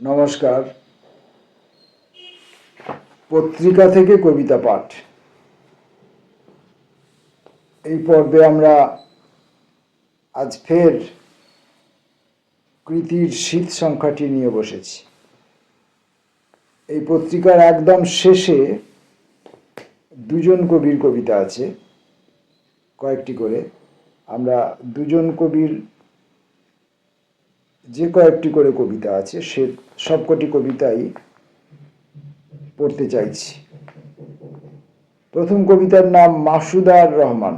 নমস্কার। পত্রিকা থেকে কবিতা পাঠ এই পর্বে আমরা আজ ফের কৃতির শীত সংখ্যাটি নিয়ে বসেছি। এই পত্রিকার একদম শেষে দুজন কবির কবিতা আছে, কয়েকটি করে। আমরা দুজন কবির যে কয়েকটি করে কবিতা আছে সে সবকটি কবিতাই পড়তে চাইছি। প্রথম কবিতার নাম মাসুদার রহমান,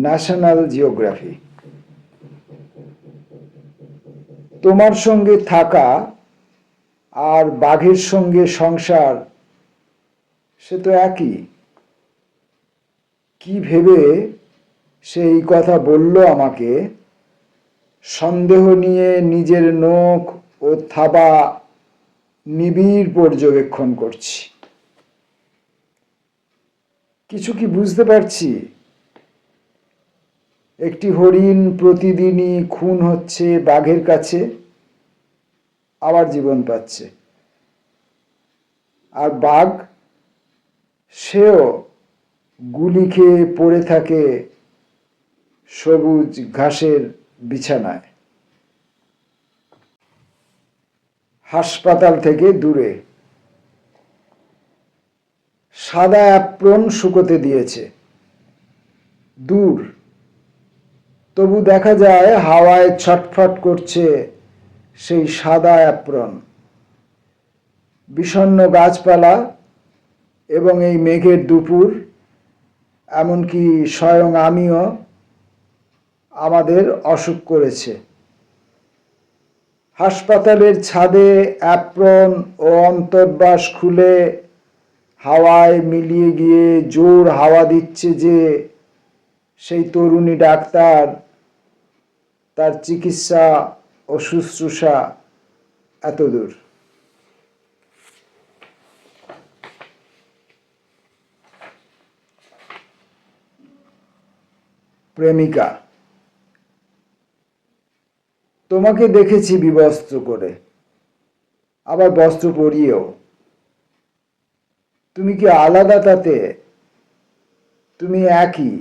ন্যাশনাল জিওগ্রাফি। তোমার সঙ্গে থাকা আর বাঘের সঙ্গে সংসার সে তো একই। কি ভেবে সেই কথা বলল আমাকে, সন্দেহ নিয়ে নিজের নখ ও থাবা নিবিড় পর্যবেক্ষণ করছি। কিছু কি বুঝতে পারছি? একটি হরিণ প্রতিদিনই খুন হচ্ছে বাঘের কাছে, আবার জীবন পাচ্ছে। আর বাঘ সেও গুলি খেয়ে পড়ে থাকে সবুজ ঘাসের বিছানায়। হাসপাতাল থেকে দূরে সাদা অ্যাপ্রন শুকোতে দিয়েছে, দূর। তবু দেখা যায় হাওয়ায় ছটফট করছে সেই সাদা অ্যাপ্রন। বিষণ্ণ গাছপালা এবং এই মেঘের দুপুর, এমনকি স্বয়ং আমিও, আমাদের অসুখ করেছে। হাসপাতালের ছাদে অ্যাপ্রন ও অন্তর্বাস খুলে হাওয়ায় মিলিয়ে গিয়ে জোর হাওয়া দিচ্ছে যে সেই তরুণী ডাক্তার, তার চিকিৎসা ও শুশ্রূষা এত দূর। প্রেমিকা। তোমাকে দেখেছি বিবস্ত্র করে, আবার বস্ত্র পরিয়েও। তুমি কি আলাদা তাতে? তুমি একই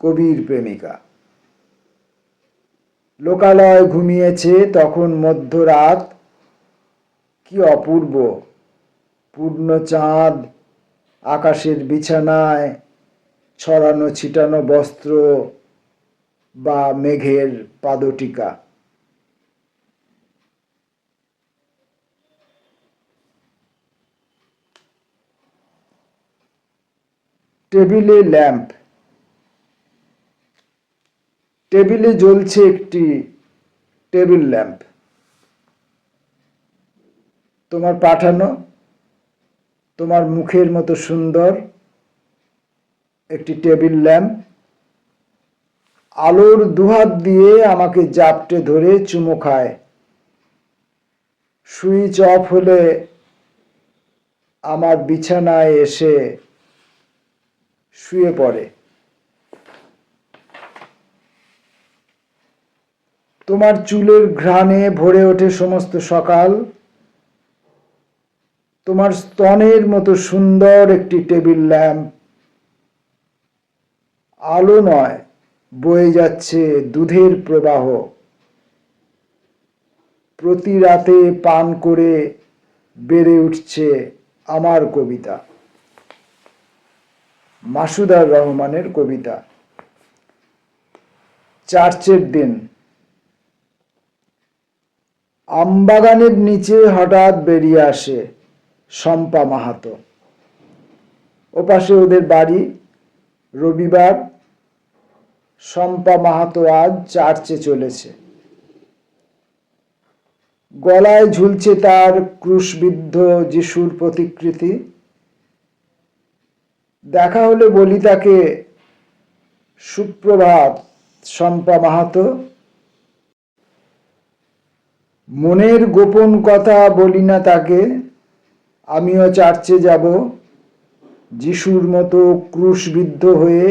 কবির প্রেমিকা। লোকালয় ঘুমিয়েছে তখন মধ্যরাত, কি অপূর্ব পূর্ণ চাঁদ আকাশের বিছানায় ছড়ানো ছিটানো বস্ত্র বা মেঘের পাদটিকা। টেবিলে ল্যাম্প। টেবিলে জ্বলছে একটি টেবিল ল্যাম্প। তোমার পাঠানো, তোমার মুখের মতো সুন্দর একটি টেবিল ল্যাম্প আলোর দুহাত দিয়ে আমাকে জাপটে ধরে চুমো খায়। সুইচ অফ হলে আমার বিছানায় এসে শুয়ে পড়ে। তোমার চুলের ঘ্রাণে ভরে ওঠে সমস্ত সকাল। তোমার স্তনের মতো সুন্দর একটি টেবিল ল্যাম্প, আলো নয়, বয়ে যাচ্ছে দুধের প্রবাহ। প্রতি রাতে পান করে বেড়ে উঠছে আমার কবিতা। মাসুদার রহমানের কবিতা। চার্চের দিন। আমবাগানের নিচে হঠাৎ বেরিয়ে আসে শম্পা মাহাতো। ওপাশে ওদের বাড়ি। রবিবার। শম্পা মাহাতো আজ চার্চে চলেছে। গলায় ঝুলছে তার ক্রুশবিদ্ধ যিশুর প্রতিকৃতি। দেখা হলে বলি তাকে, সুপ্রভাত শম্পা মাহাতো। মনের গোপন কথা বলি না তাকে, আমিও চার্চে যাব যিশুর মতো ক্রুশবিদ্ধ হয়ে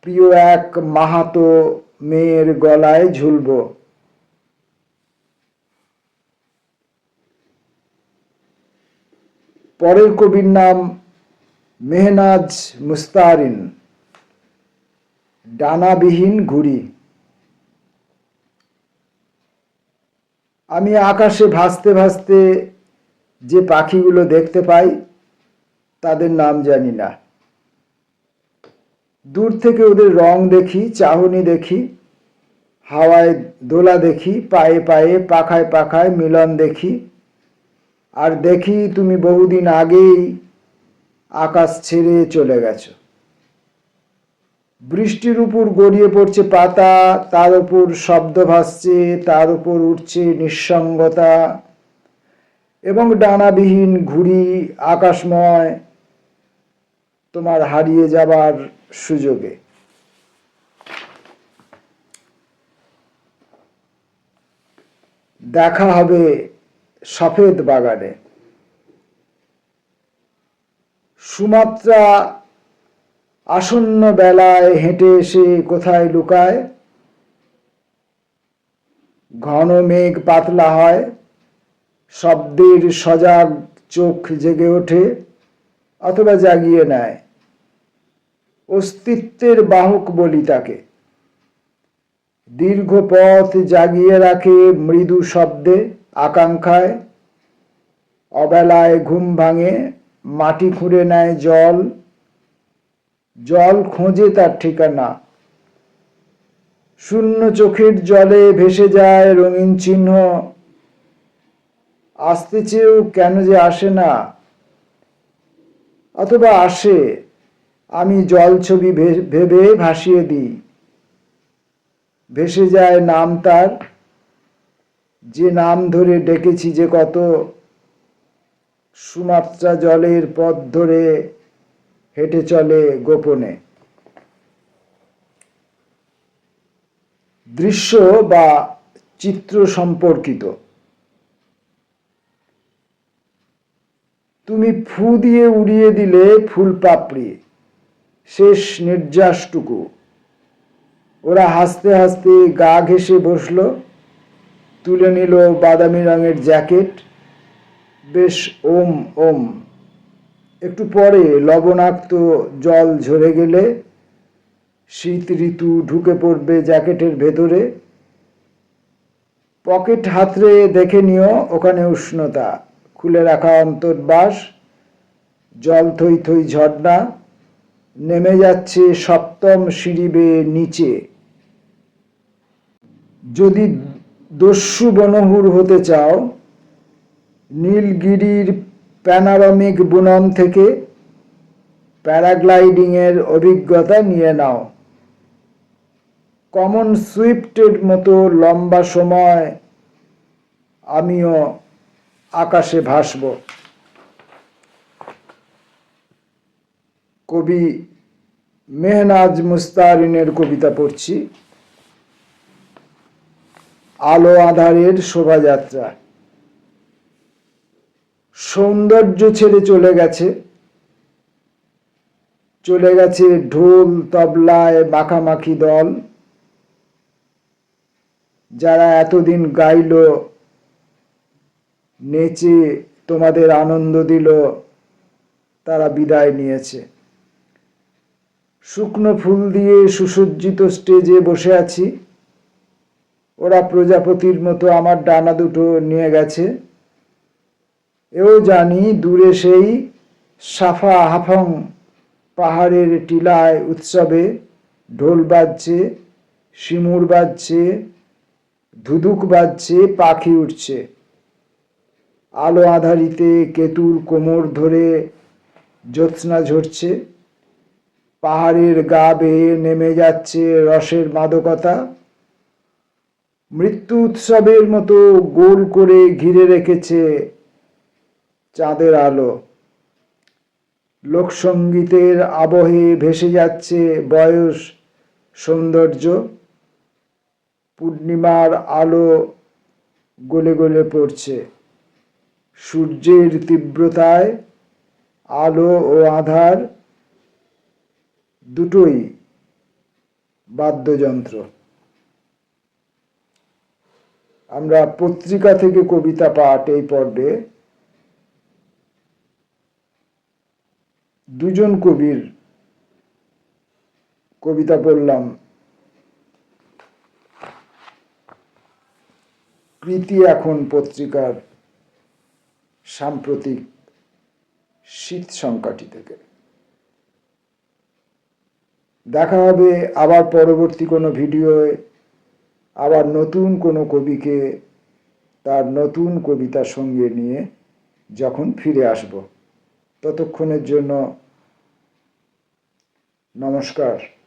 প্রিয় এক মাহাতো মেয়ের গলায় ঝুলব। পরের কবির নাম মেহনাজ মুস্তারিন, ডানাবিহীন ঘুড়ি। আমি আকাশে ভাসতে ভাসতে যে পাখিগুলো দেখতে পাই তাদের নাম জানি না। দূর থেকে ওদের রং দেখি, চাহনি দেখি, হাওয়ায় দোলা দেখি, পায়ে পায়ে পাখায় পাখায় মিলন দেখি, আর দেখি তুমি বহুদিন আগেই আকাশ ছেড়ে চলে গেছো। বৃষ্টির উপর গড়িয়ে পড়ছে পাতা, তার উপর শব্দ ভাসছে, তার উপর উঠছে নিঃসঙ্গতা, এবং ডানাবিহীন ঘুড়ি আকাশময় তোমার হারিয়ে যাবার সুযোগে। দেখা হবে সফেদ বাগানে। সুমাত্রা আসন্ন বেলায় হেঁটে এসে কোথায় লুকায়। ঘন মেঘ পাতলা হয়, শব্দের সজাগ চোখ জেগে ওঠে অথবা জাগিয়ে নেয়। অস্তিত্বের বাহক বলি তাকে। দীর্ঘ পথ জাগিয়ে রাখে মৃদু শব্দে, আকাঙ্ক্ষায়। অবেলায় ঘুম ভাঙে, মাটি খুঁড়ে নেয় জল, জল খোঁজে তার ঠিকানা। শূন্য চোখের জলে ভেসে যায় রঙিন চিহ্ন, আসতে চেয়েও কেন যে আসে না, অথবা আসে, আমি জল ছবি ভেবে ভাসিয়ে দিই। ভেসে যায় নাম তার, যে নাম ধরে ডেকেছি যে কত। সুমাত্রা জলের পথ ধরে হেঁটে চলে গোপনে। দৃশ্য বা চিত্র সম্পর্কিত। তুমি ফু দিয়ে উড়িয়ে দিলে ফুল পাপড়ি, শেষ নির্যাসটুকু। ওরা হাসতে হাসতে গা ঘেঁষে বসলো, তুলে নিল বাদামি রঙের জ্যাকেট। বেশ ওম ওম। একটু পরে লবণাক্ত জল ঝরে গেলে শীত ঋতু ঢুকে পড়বে জ্যাকেটের ভেতরে। পকেট হাতড়ে দেখে নিও ওখানে উষ্ণতা, খুলে রাখা অন্তর্বাস, জল থই থই ঝর্ণা নেমে যাচ্ছে সপ্তম সিঁড়ি বেয়ে নিচে। যদি দস্যু বনহুর হতে চাও, নীলগিরির প্যানোরামিক বুনন থেকে প্যারাগ্লাইডিংয়ের অভিজ্ঞতা নিয়ে নাও। কমন সুইফটের মতো লম্বা সময় আমিও আকাশে ভাসব। কবি মেহনাজ মুস্তারিনের কবিতা পড়ছি। আলো আঁধারের শোভাযাত্রা। সৌন্দর্য ছেড়ে চলে গেছে, চলে গেছে ঢোল তবলায় মাখামাখি দল। যারা এতদিন গাইল, নেচে তোমাদের আনন্দ দিল, তারা বিদায় নিয়েছে। শুকনো ফুল দিয়ে সুসজ্জিত স্টেজে বসে আছি। ওরা প্রজাপতির মতো আমার ডানা দুটো নিয়ে গেছে। এও জানি দূরে সেই সাফা হাফং পাহাড়ের টিলায় উৎসবে ঢোল বাজছে, শিমুর বাজছে, ধুধুক বাজছে, পাখি উঠছে। আলো আঁধারিতে কেতুর কোমর ধরে জ্যোৎস্না ঝরছে। পাহাড়ের গা বেয়ে নেমে যাচ্ছে রসের মাদকতা। মৃত্যু উৎসবের মতো গোল করে ঘিরে রেখেছে চাঁদের আলো। লোকসঙ্গীতের আবহে ভেসে যাচ্ছে বয়স সৌন্দর্য। পূর্ণিমার আলো গলে গলে পড়ছে। সূর্যের তীব্রতায় আলো ও আঁধার দুটোই বাদ্যযন্ত্র। আমরা পত্রিকা থেকে কবিতা পাঠ এই পর্বে দুজন কবির কবিতা পড়লাম। কৃতি এখন পত্রিকার সাম্প্রতিক শীত সংখ্যাটি থেকে। দেখা হবে আবার পরবর্তী কোনো ভিডিওয়, আবার নতুন কোনো কবিকে তার নতুন কবিতার সঙ্গে নিয়ে যখন ফিরে আসব। ততক্ষণের জন্য নমস্কার।